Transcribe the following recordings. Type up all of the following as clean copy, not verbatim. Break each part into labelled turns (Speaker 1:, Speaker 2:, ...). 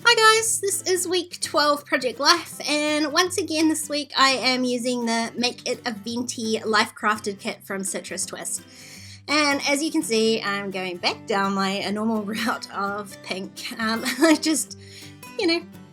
Speaker 1: Hi guys, this is week 12 Project Life, and once again this week I am using the Make It a Venti Life Crafted kit from Citrus Twist. And as you can see, I'm going back down my normal route of pink. I just,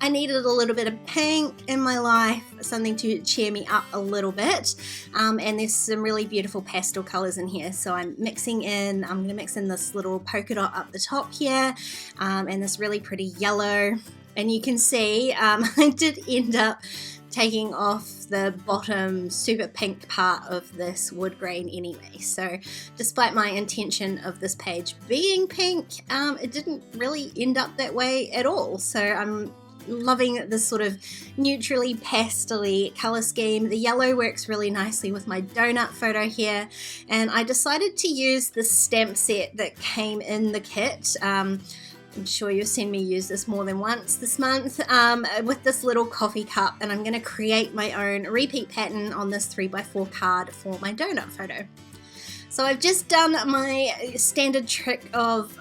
Speaker 1: I needed a little bit of pink in my life, something to cheer me up a little bit. And there's some really beautiful pastel colors in here. So I'm going to mix in this little polka dot up the top here, and this really pretty yellow. And you can see I did end up taking off the bottom super pink part of this wood grain anyway. So despite my intention of this page being pink, it didn't really end up that way at all. So I'm loving this sort of neutrally pastel-y color scheme. The yellow works really nicely with my donut photo here, and I decided to use the stamp set that came in the kit. I'm sure you've seen me use this more than once this month, with this little coffee cup, and I'm going to create my own repeat pattern on this 3x4 card for my donut photo. So I've just done my standard trick of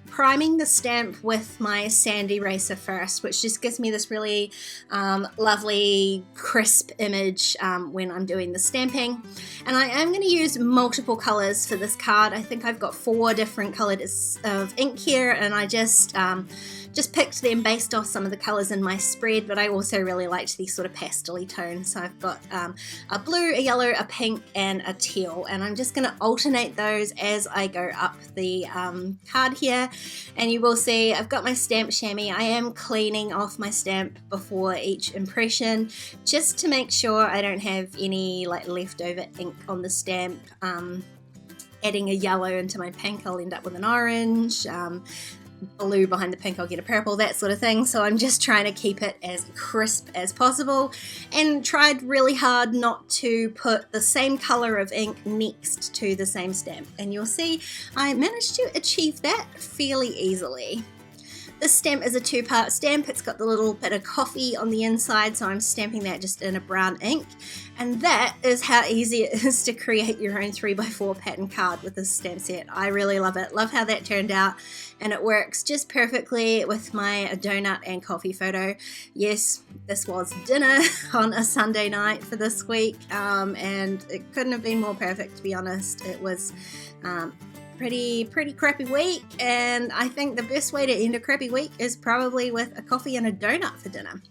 Speaker 1: priming the stamp with my sand eraser first, which just gives me this really lovely crisp image when I'm doing the stamping. And I am going to use multiple colors for this card. I think I've got 4 different colors of ink here, and I just picked them based off some of the colors in my spread, but I also really liked these sort of pastel-y tones. So I've got a blue, a yellow, a pink, and a teal, and I'm just going to alternate those as I go up the card here. And you will see I've got my stamp chamois. I am cleaning off my stamp before each impression, just to make sure I don't have any leftover ink on the stamp. Adding a yellow into my pink, I'll end up with an orange. Blue behind the pink, I'll get a purple, that sort of thing. So I'm just trying to keep it as crisp as possible, and tried really hard not to put the same color of ink next to the same stamp, and you'll see I managed to achieve that fairly easily. This stamp is a 2-part stamp. It's got the little bit of coffee on the inside, so I'm stamping that just in a brown ink. And that is how easy it is to create your own 3x4 pattern card with this stamp set. I really love it. Love how that turned out, and it works just perfectly with my donut and coffee photo. Yes, this was dinner on a Sunday night for this week, and it couldn't have been more perfect, to be honest. It was pretty crappy week, and I think the best way to end a crappy week is probably with a coffee and a donut for dinner.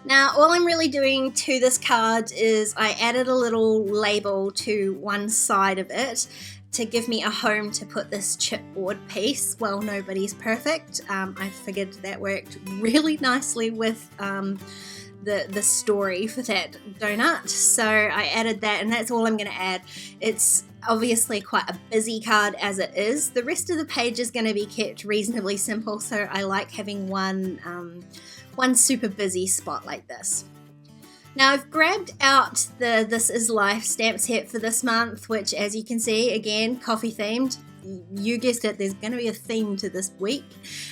Speaker 1: Now, all I'm really doing to this card is I added a little label to one side of it to give me a home to put this chipboard piece. Well, nobody's perfect. I figured that worked really nicely with the story for that donut, so I added that, and that's all I'm going to add. It's obviously quite a busy card as it is. The rest of the page is going to be kept reasonably simple, so I like having one super busy spot like this. Now I've grabbed out the This Is Life stamp set for this month, which, as you can see, again, coffee themed. You guessed it, there's going to be a theme to this week,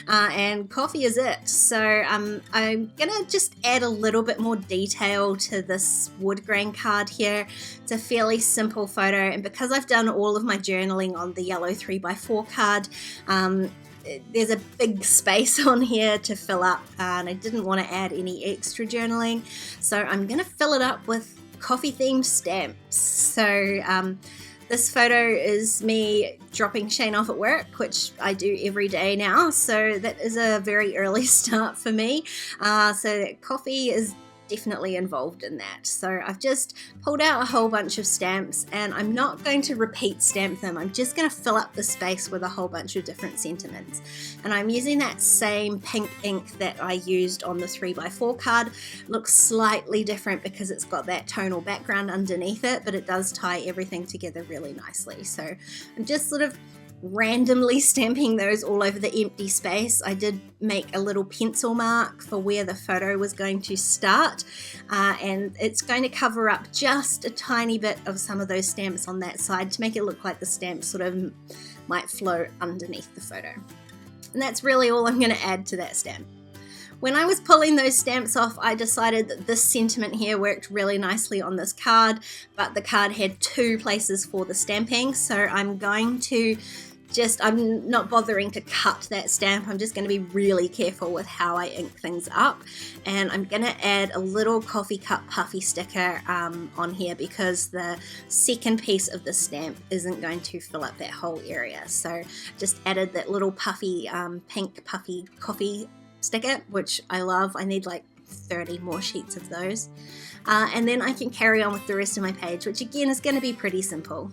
Speaker 1: and coffee is it. So I'm going to just add a little bit more detail to this wood grain card here. It's a fairly simple photo, and because I've done all of my journaling on the yellow 3x4 card, there's a big space on here to fill up, and I didn't want to add any extra journaling, so I'm going to fill it up with coffee themed stamps. So this photo is me dropping Shane off at work, which I do every day now, so that is a very early start for me. So coffee is definitely involved in that. So I've just pulled out a whole bunch of stamps, and I'm not going to repeat stamp them. I'm just going to fill up the space with a whole bunch of different sentiments. And I'm using that same pink ink that I used on the 3x4 card. It looks slightly different because it's got that tonal background underneath it, but it does tie everything together really nicely. So I'm just sort of randomly stamping those all over the empty space. I did make a little pencil mark for where the photo was going to start, and it's going to cover up just a tiny bit of some of those stamps on that side to make it look like the stamps sort of might flow underneath the photo. And that's really all I'm going to add to that stamp. When I was pulling those stamps off, I decided that this sentiment here worked really nicely on this card, but the card had 2 places for the stamping, so I'm going to I'm not bothering to cut that stamp. I'm just going to be really careful with how I ink things up, and I'm going to add a little coffee cup puffy sticker on here because the second piece of the stamp isn't going to fill up that whole area. So just added that little puffy pink puffy coffee sticker, which I love. I need like 30 more sheets of those, and then I can carry on with the rest of my page, which again is going to be pretty simple.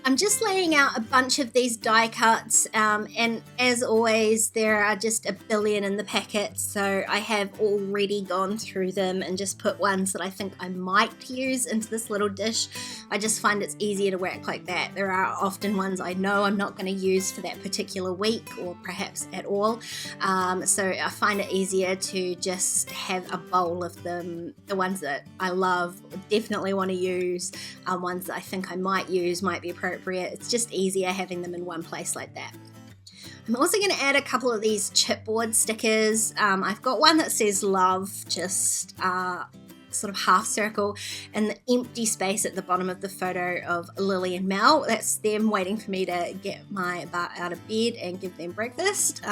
Speaker 1: I'm just laying out a bunch of these die cuts, and as always there are just a billion in the packet, so I have already gone through them and just put ones that I think I might use into this little dish. I just find it's easier to work like that. There are often ones I know I'm not going to use for that particular week or perhaps at all, so I find it easier to just have a bowl of them. The ones that I love, definitely want to use, ones that I think I might use, might be appropriate. It's just easier having them in one place like that. I'm also going to add a couple of these chipboard stickers. I've got one that says love, just sort of half circle, and the empty space at the bottom of the photo of Lily and Mel. That's them waiting for me to get my butt out of bed and give them breakfast.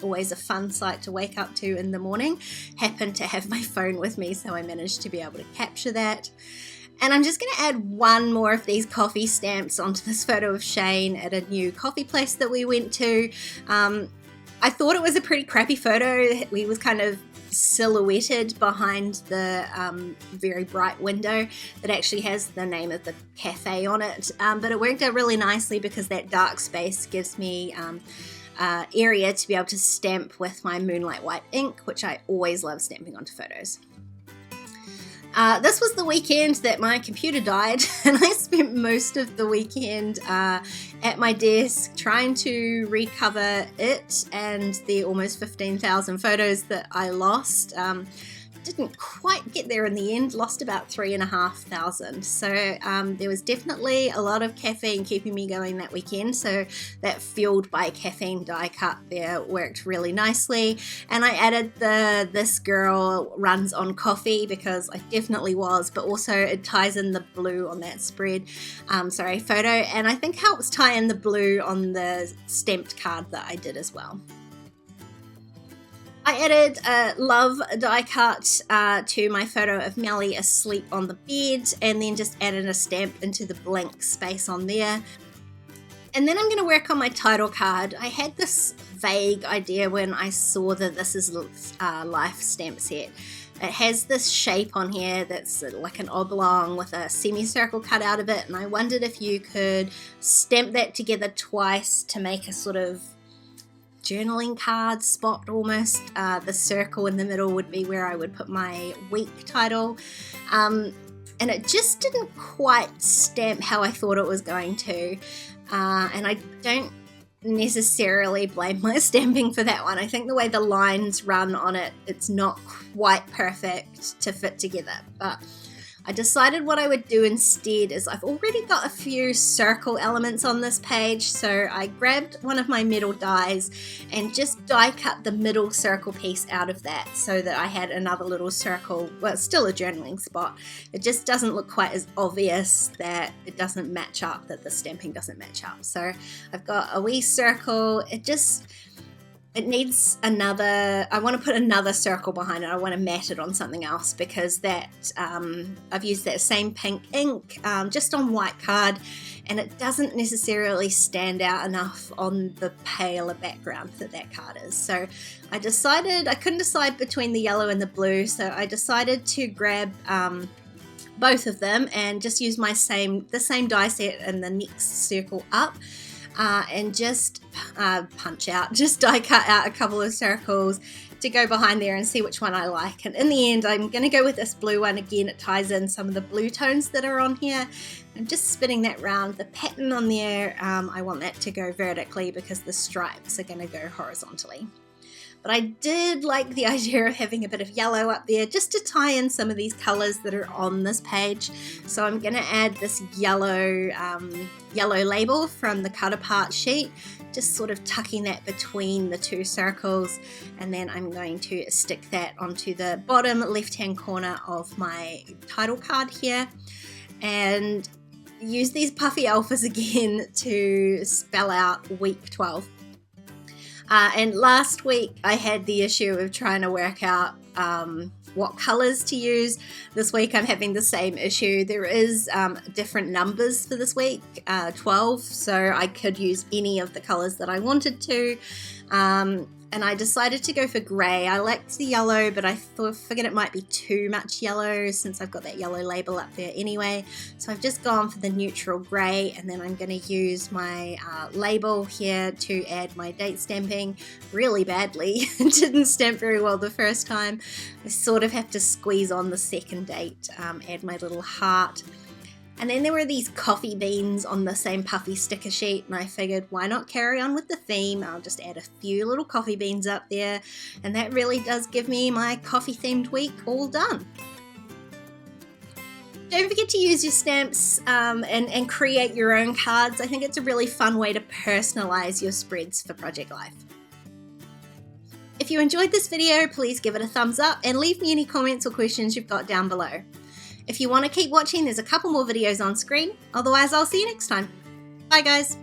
Speaker 1: Always a fun sight to wake up to in the morning. Happened to have my phone with me, so I managed to be able to capture that. And I'm just going to add one more of these coffee stamps onto this photo of Shane at a new coffee place that we went to. I thought it was a pretty crappy photo. He was kind of silhouetted behind the very bright window that actually has the name of the cafe on it. But it worked out really nicely because that dark space gives me area to be able to stamp with my Moonlight white ink, which I always love stamping onto photos. This was the weekend that my computer died, and I spent most of the weekend at my desk trying to recover it and the almost 15,000 photos that I lost. Didn't quite get there in the end, lost about 3,500. So there was definitely a lot of caffeine keeping me going that weekend, so that fueled by caffeine die cut there worked really nicely. And I added the "This Girl Runs on Coffee" because I definitely was, but also it ties in the blue on that spread photo, and I think helps tie in the blue on the stamped card that I did as well. I added a love die cut to my photo of Melly asleep on the bed, and then just added a stamp into the blank space on there. And then I'm going to work on my title card. I had this vague idea when I saw the This Is Life stamp set. It has this shape on here that's like an oblong with a semicircle cut out of it, and I wondered if you could stamp that together twice to make a sort of journaling card spot almost. The circle in the middle would be where I would put my week title, and it just didn't quite stamp how I thought it was going to, and I don't necessarily blame my stamping for that one. I think the way the lines run on it, it's not quite perfect to fit together, but I decided what I would do instead is I've already got a few circle elements on this page, so I grabbed one of my metal dies and just die cut the middle circle piece out of that so that I had another little circle. Well, it's still a journaling spot. It just doesn't look quite as obvious that it doesn't match up, that the stamping doesn't match up. So I've got a wee circle. It needs another, I want to put another circle behind it. I want to mat it on something else because that, I've used that same pink ink just on white card, and it doesn't necessarily stand out enough on the paler background that card is. So I couldn't decide between the yellow and the blue, so I decided to grab both of them and just use the same die set and the next circle up. And just just die cut out a couple of circles to go behind there and see which one I like. And in the end, I'm going to go with this blue one again. It ties in some of the blue tones that are on here. I'm just spinning that round. The pattern on there, I want that to go vertically because the stripes are going to go horizontally. But I did like the idea of having a bit of yellow up there just to tie in some of these colors that are on this page. So I'm going to add this yellow label from the cut apart sheet, just sort of tucking that between the two circles, and then I'm going to stick that onto the bottom left hand corner of my title card here. And use these puffy alphas again to spell out week 12. And last week I had the issue of trying to work out what colors to use. This week I'm having the same issue. There is different numbers for this week, 12, so I could use any of the colors that I wanted to. And I decided to go for grey. I liked the yellow, but I figured it might be too much yellow since I've got that yellow label up there anyway. So I've just gone for the neutral grey, and then I'm going to use my label here to add my date stamping really badly. It didn't stamp very well the first time. I sort of have to squeeze on the second date, add my little heart. And then there were these coffee beans on the same puffy sticker sheet, and I figured why not carry on with the theme. I'll just add a few little coffee beans up there, and that really does give me my coffee themed week all done. Don't forget to use your stamps and create your own cards. I think it's a really fun way to personalize your spreads for Project Life. If you enjoyed this video, please give it a thumbs up and leave me any comments or questions you've got down below. If you want to keep watching, there's a couple more videos on screen. Otherwise, I'll see you next time. Bye guys.